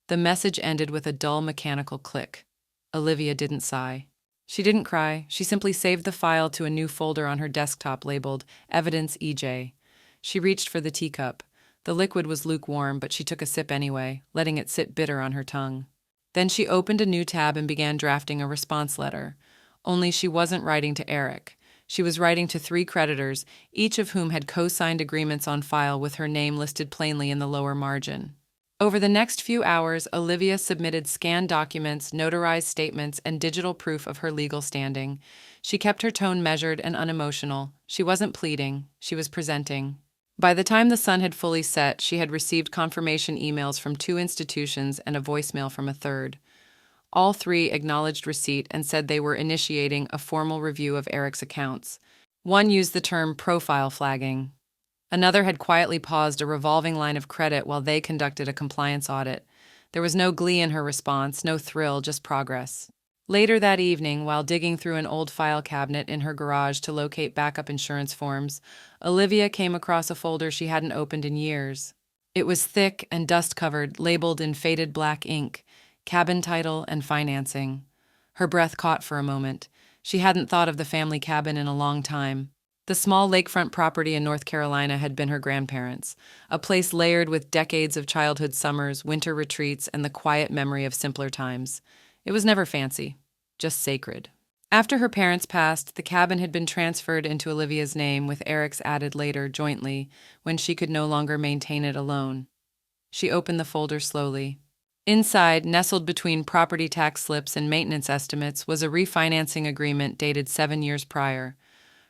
The message ended with a dull mechanical click. Olivia didn't sigh. She didn't cry. She simply saved the file to a new folder on her desktop labeled Evidence EJ. She reached for the teacup. The liquid was lukewarm, but she took a sip anyway, letting it sit bitter on her tongue. Then she opened a new tab and began drafting a response letter. Only she wasn't writing to Eric. She was writing to 3 creditors, each of whom had co-signed agreements on file with her name listed plainly in the lower margin. Over the next few hours, Olivia submitted scanned documents, notarized statements, and digital proof of her legal standing. She kept her tone measured and unemotional. She wasn't pleading. She was presenting. By the time the sun had fully set, she had received confirmation emails from 2 institutions and a voicemail from a third. All 3 acknowledged receipt and said they were initiating a formal review of Eric's accounts. One used the term profile flagging. Another had quietly paused a revolving line of credit while they conducted a compliance audit. There was no glee in her response, no thrill, just progress. Later that evening, while digging through an old file cabinet in her garage to locate backup insurance forms, Olivia came across a folder she hadn't opened in years. It was thick and dust-covered, labeled in faded black ink, cabin title and financing. Her breath caught for a moment. She hadn't thought of the family cabin in a long time. The small lakefront property in North Carolina had been her grandparents', a place layered with decades of childhood summers, winter retreats, and the quiet memory of simpler times. It was never fancy, just sacred. After her parents passed, the cabin had been transferred into Olivia's name, with Eric's added later, jointly, when she could no longer maintain it alone. She opened the folder slowly. Inside, nestled between property tax slips and maintenance estimates, was a refinancing agreement dated 7 years prior.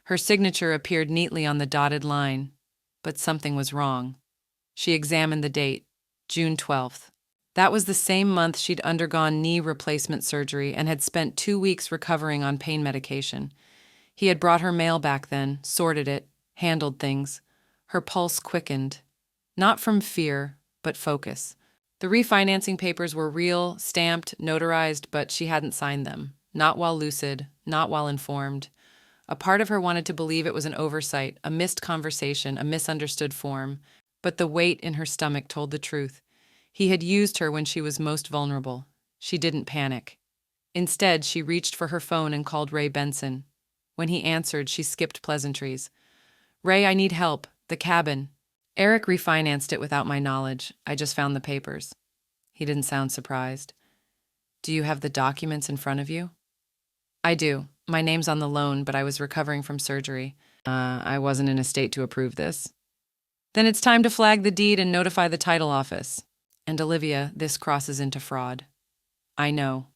Her signature appeared neatly on the dotted line, but something was wrong. She examined the date, June 12th. That was the same month she'd undergone knee replacement surgery and had spent 2 weeks recovering on pain medication. He had brought her mail back then, sorted it, handled things. Her pulse quickened. Not from fear, but focus. The refinancing papers were real, stamped, notarized, but she hadn't signed them. Not while lucid, not while informed. A part of her wanted to believe it was an oversight, a missed conversation, a misunderstood form, but the weight in her stomach told the truth. He had used her when she was most vulnerable. She didn't panic. Instead, she reached for her phone and called Ray Benson. When he answered, she skipped pleasantries. "Ray, I need help. The cabin. Eric refinanced it without my knowledge. I just found the papers." He didn't sound surprised. "Do you have the documents in front of you?" "I do. My name's on the loan, but I was recovering from surgery. I wasn't in a state to approve this." "Then it's time to flag the deed and notify the title office." "And Olivia, this crosses into fraud." "I know."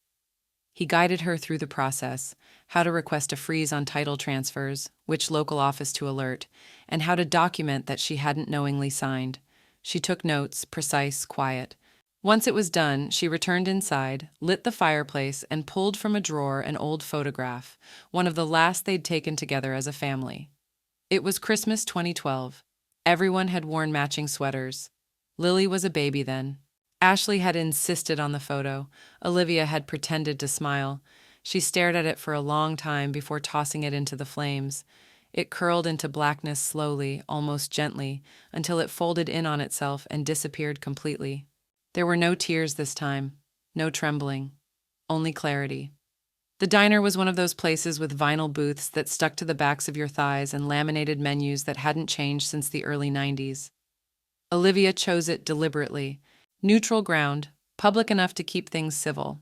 He guided her through the process, how to request a freeze on title transfers, which local office to alert, and how to document that she hadn't knowingly signed. She took notes, precise, quiet. Once it was done, she returned inside, lit the fireplace, and pulled from a drawer an old photograph, one of the last they'd taken together as a family. It was Christmas 2012. Everyone had worn matching sweaters. Lily was a baby then. Ashley had insisted on the photo. Olivia had pretended to smile. She stared at it for a long time before tossing it into the flames. It curled into blackness slowly, almost gently, until it folded in on itself and disappeared completely. There were no tears this time, no trembling, only clarity. The diner was one of those places with vinyl booths that stuck to the backs of your thighs and laminated menus that hadn't changed since the early 90s. Olivia chose it deliberately. Neutral ground, public enough to keep things civil.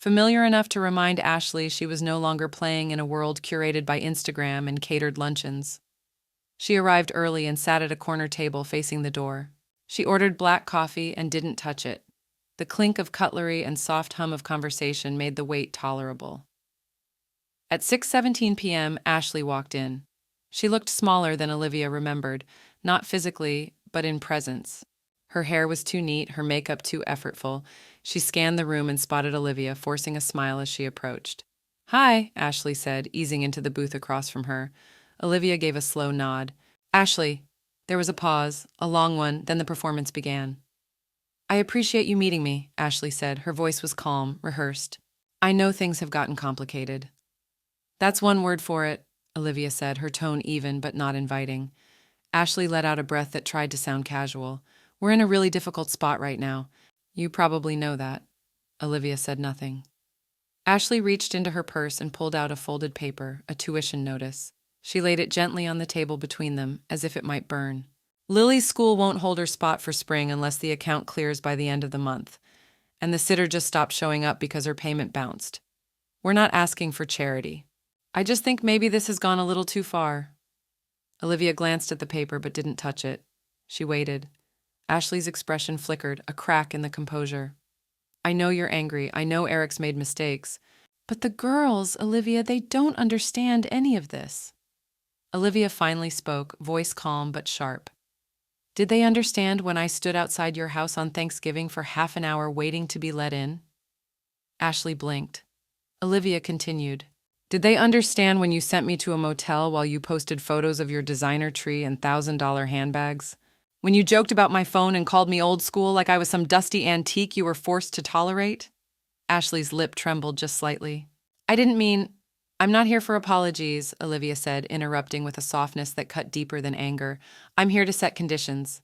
Familiar enough to remind Ashley she was no longer playing in a world curated by Instagram and catered luncheons. She arrived early and sat at a corner table facing the door. She ordered black coffee and didn't touch it. The clink of cutlery and soft hum of conversation made the wait tolerable. At 6:17 p.m., Ashley walked in. She looked smaller than Olivia remembered, not physically, but in presence. Her hair was too neat, her makeup too effortful. She scanned the room and spotted Olivia, forcing a smile as she approached. "Hi," Ashley said, easing into the booth across from her. Olivia gave a slow nod. "Ashley." There was a pause, a long one, then the performance began. "I appreciate you meeting me," Ashley said. Her voice was calm, rehearsed. "I know things have gotten complicated." "That's one word for it," Olivia said, her tone even but not inviting. Ashley let out a breath that tried to sound casual. "We're in a really difficult spot right now. You probably know that." Olivia said nothing. Ashley reached into her purse and pulled out a folded paper, a tuition notice. She laid it gently on the table between them, as if it might burn. "Lily's school won't hold her spot for spring unless the account clears by the end of the month. And the sitter just stopped showing up because her payment bounced. We're not asking for charity. I just think maybe this has gone a little too far." Olivia glanced at the paper but didn't touch it. She waited. Ashley's expression flickered, a crack in the composure. "I know you're angry. I know Eric's made mistakes. But the girls, Olivia, they don't understand any of this." Olivia finally spoke, voice calm but sharp. "Did they understand when I stood outside your house on Thanksgiving for half an hour waiting to be let in?" Ashley blinked. Olivia continued. "Did they understand when you sent me to a motel while you posted photos of your designer tree and $1,000 handbags? When you joked about my phone and called me old school like I was some dusty antique you were forced to tolerate?" Ashley's lip trembled just slightly. "I didn't mean—" "I'm not here for apologies," Olivia said, interrupting with a softness that cut deeper than anger. "I'm here to set conditions."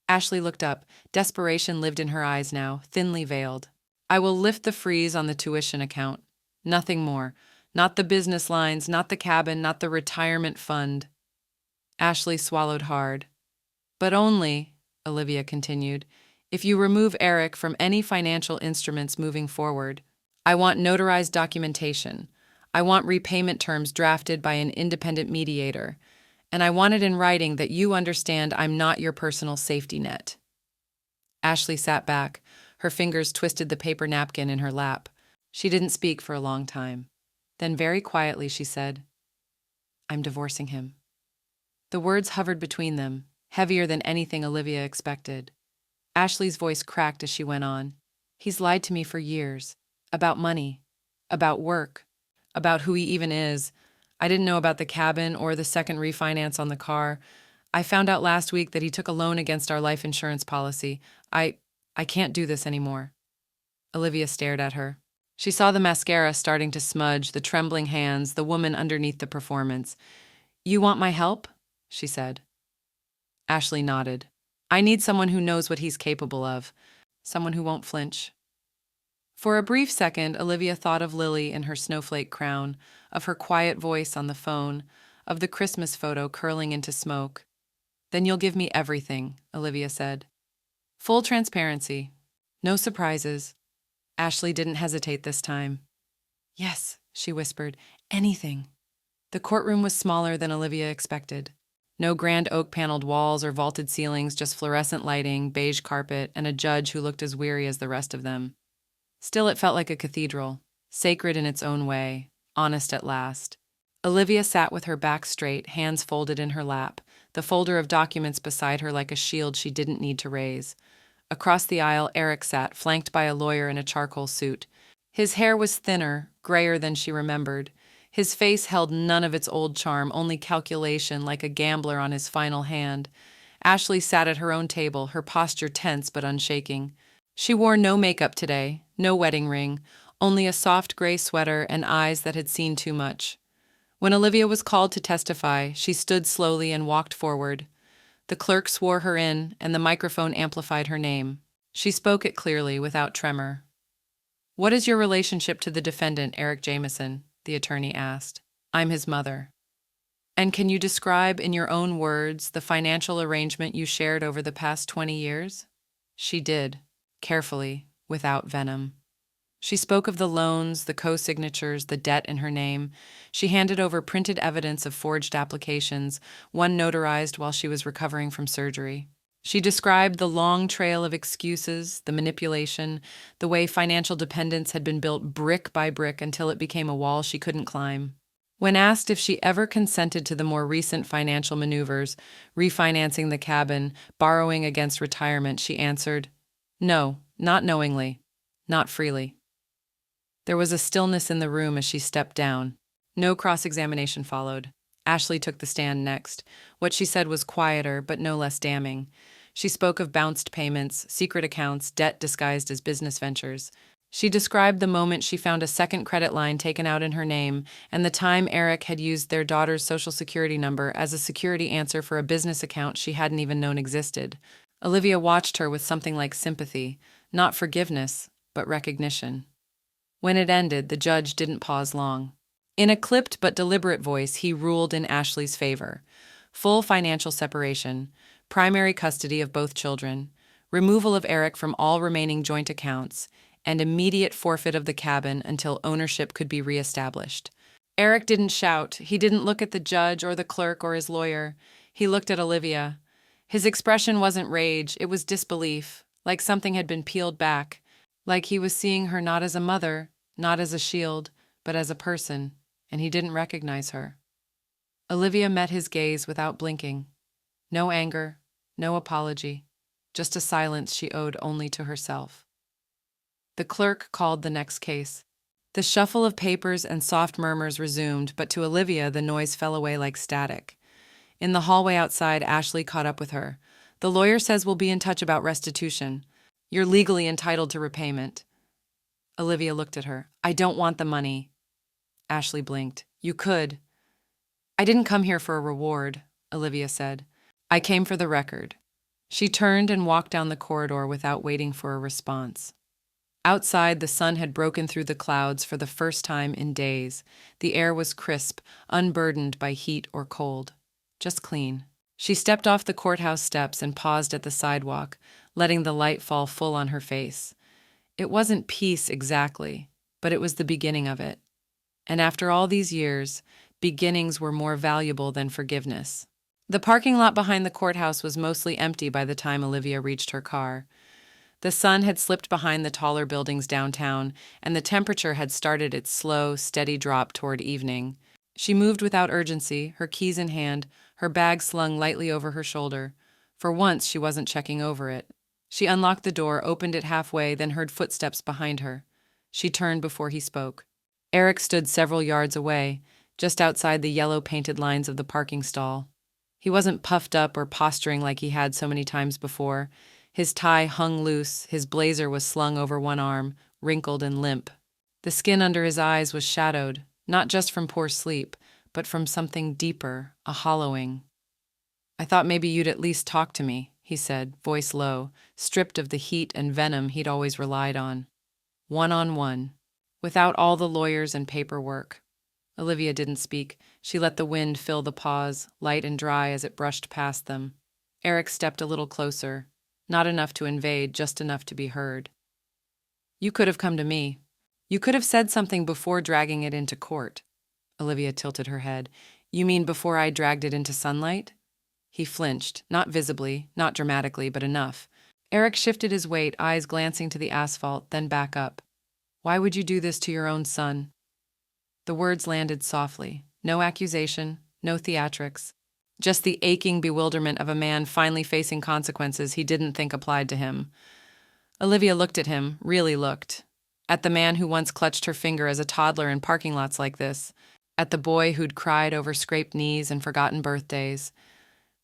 Ashley looked up. Desperation lived in her eyes now, thinly veiled. "I will lift the freeze on the tuition account. Nothing more. Not the business lines, not the cabin, not the retirement fund." Ashley swallowed hard. "But only," Olivia continued, "if you remove Eric from any financial instruments moving forward. I want notarized documentation. I want repayment terms drafted by an independent mediator. And I want it in writing that you understand I'm not your personal safety net." Ashley sat back. Her fingers twisted the paper napkin in her lap. She didn't speak for a long time. Then very quietly she said, "I'm divorcing him." The words hovered between them, heavier than anything Olivia expected. Ashley's voice cracked as she went on. "He's lied to me for years. About money. About work. About who he even is. I didn't know about the cabin or the second refinance on the car. I found out last week that he took a loan against our life insurance policy. I can't do this anymore." Olivia stared at her. She saw the mascara starting to smudge, the trembling hands, the woman underneath the performance. "You want my help?" she said. Ashley nodded. "I need someone who knows what he's capable of, someone who won't flinch." For a brief second, Olivia thought of Lily in her snowflake crown, of her quiet voice on the phone, of the Christmas photo curling into smoke. "Then you'll give me everything," Olivia said. "Full transparency. No surprises." Ashley didn't hesitate this time. "Yes," she whispered, "anything." The courtroom was smaller than Olivia expected. No grand oak-paneled walls or vaulted ceilings, just fluorescent lighting, beige carpet, and a judge who looked as weary as the rest of them. Still, it felt like a cathedral, sacred in its own way, honest at last. Olivia sat with her back straight, hands folded in her lap, the folder of documents beside her like a shield she didn't need to raise. Across the aisle, Eric sat, flanked by a lawyer in a charcoal suit. His hair was thinner, grayer than she remembered. His face held none of its old charm, only calculation, like a gambler on his final hand. Ashley sat at her own table, her posture tense but unshaking. She wore no makeup today, no wedding ring, only a soft gray sweater and eyes that had seen too much. When Olivia was called to testify, she stood slowly and walked forward. The clerk swore her in, and the microphone amplified her name. She spoke it clearly, without tremor. "What is your relationship to the defendant, Eric Jameson?" the attorney asked. "I'm his mother." "And can you describe in your own words the financial arrangement you shared over the past 20 years? She did, carefully, without venom. She spoke of the loans, the co-signatures, the debt in her name. She handed over printed evidence of forged applications, one notarized while she was recovering from surgery. She described the long trail of excuses, the manipulation, the way financial dependence had been built brick by brick until it became a wall she couldn't climb. When asked if she ever consented to the more recent financial maneuvers, refinancing the cabin, borrowing against retirement, she answered, "No, not knowingly, not freely." There was a stillness in the room as she stepped down. No cross-examination followed. Ashley took the stand next. What she said was quieter, but no less damning. She spoke of bounced payments, secret accounts, debt disguised as business ventures. She described the moment she found a second credit line taken out in her name, and the time Eric had used their daughter's social security number as a security answer for a business account she hadn't even known existed. Olivia watched her with something like sympathy, not forgiveness, but recognition. When it ended, the judge didn't pause long. In a clipped but deliberate voice, he ruled in Ashley's favor. Full financial separation, primary custody of both children, removal of Eric from all remaining joint accounts, and immediate forfeit of the cabin until ownership could be reestablished. Eric didn't shout. He didn't look at the judge or the clerk or his lawyer. He looked at Olivia. His expression wasn't rage, it was disbelief, like something had been peeled back, like he was seeing her not as a mother, not as a shield, but as a person, and he didn't recognize her. Olivia met his gaze without blinking. No anger, no apology, just a silence she owed only to herself. The clerk called the next case. The shuffle of papers and soft murmurs resumed, but to Olivia the noise fell away like static. In the hallway outside, Ashley caught up with her. "The lawyer says we'll be in touch about restitution. You're legally entitled to repayment." Olivia looked at her. "I don't want the money." Ashley blinked. "You could." "I didn't come here for a reward," Olivia said. "I came for the record." She turned and walked down the corridor without waiting for a response. Outside, the sun had broken through the clouds for the first time in days. The air was crisp, unburdened by heat or cold. Just clean. She stepped off the courthouse steps and paused at the sidewalk, letting the light fall full on her face. It wasn't peace exactly, but it was the beginning of it. And after all these years, beginnings were more valuable than forgiveness. The parking lot behind the courthouse was mostly empty by the time Olivia reached her car. The sun had slipped behind the taller buildings downtown, and the temperature had started its slow, steady drop toward evening. She moved without urgency, her keys in hand, her bag slung lightly over her shoulder. For once, she wasn't checking over it. She unlocked the door, opened it halfway, then heard footsteps behind her. She turned before he spoke. Eric stood several yards away, just outside the yellow-painted lines of the parking stall. He wasn't puffed up or posturing like he had so many times before. His tie hung loose, his blazer was slung over one arm, wrinkled and limp. The skin under his eyes was shadowed, not just from poor sleep, but from something deeper, a hollowing. "I thought maybe you'd at least talk to me," he said, voice low, stripped of the heat and venom he'd always relied on. One-on-one, without all the lawyers and paperwork. Olivia didn't speak. She let the wind fill the pause, light and dry as it brushed past them. Eric stepped a little closer, not enough to invade, just enough to be heard. "You could have come to me. You could have said something before dragging it into court." Olivia tilted her head. "You mean before I dragged it into sunlight?" He flinched, not visibly, not dramatically, but enough. Eric shifted his weight, eyes glancing to the asphalt, then back up. "Why would you do this to your own son?" The words landed softly. No accusation, no theatrics. Just the aching bewilderment of a man finally facing consequences he didn't think applied to him. Olivia looked at him, really looked. At the man who once clutched her finger as a toddler in parking lots like this. At the boy who'd cried over scraped knees and forgotten birthdays.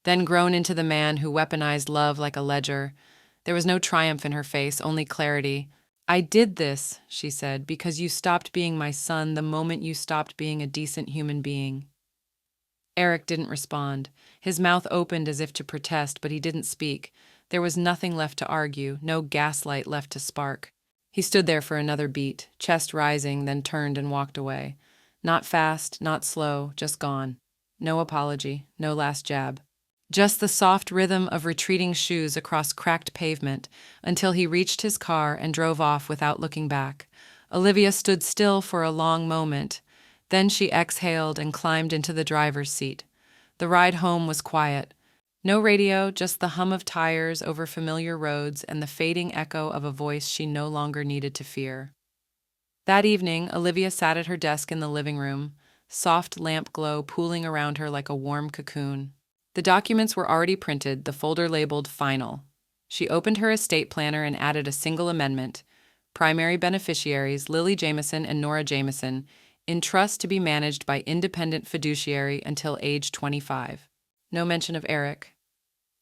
Then grown into the man who weaponized love like a ledger. There was no triumph in her face, only clarity. "I did this," she said, "because you stopped being my son the moment you stopped being a decent human being." Eric didn't respond. His mouth opened as if to protest, but he didn't speak. There was nothing left to argue, no gaslight left to spark. He stood there for another beat, chest rising, then turned and walked away. Not fast, not slow, just gone. No apology, no last jab. Just the soft rhythm of retreating shoes across cracked pavement until he reached his car and drove off without looking back. Olivia stood still for a long moment. Then she exhaled and climbed into the driver's seat. The ride home was quiet. No radio, just the hum of tires over familiar roads and the fading echo of a voice she no longer needed to fear. That evening, Olivia sat at her desk in the living room, soft lamp glow pooling around her like a warm cocoon. The documents were already printed, the folder labeled Final. She opened her estate planner and added a single amendment. Primary beneficiaries, Lily Jameson and Nora Jameson, in trust to be managed by independent fiduciary until age 25. No mention of Eric.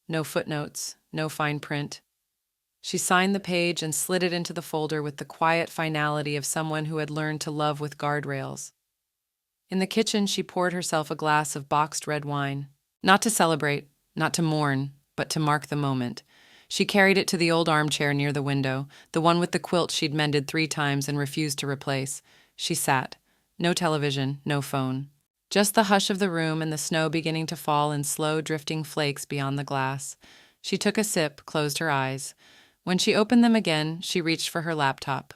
No footnotes, no fine print. She signed the page and slid it into the folder with the quiet finality of someone who had learned to love with guardrails. In the kitchen, she poured herself a glass of boxed red wine. Not to celebrate, not to mourn, but to mark the moment. She carried it to the old armchair near the window, the one with the quilt she'd mended 3 times and refused to replace. She sat. No television, no phone. Just the hush of the room and the snow beginning to fall in slow drifting flakes beyond the glass. She took a sip, closed her eyes. When she opened them again, she reached for her laptop.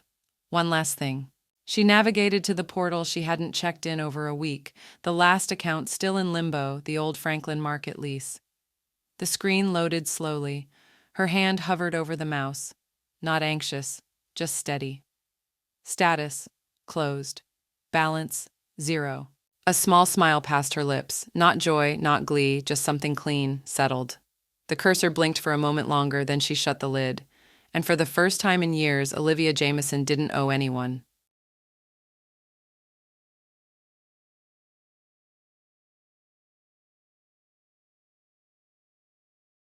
One last thing. She navigated to the portal she hadn't checked in over a week, the last account still in limbo, the old Franklin Market lease. The screen loaded slowly. Her hand hovered over the mouse. Not anxious, just steady. Status, closed. Balance, 0. A small smile passed her lips. Not joy, not glee, just something clean, settled. The cursor blinked for a moment longer, then she shut the lid. And for the first time in years, Olivia Jameson didn't owe anyone.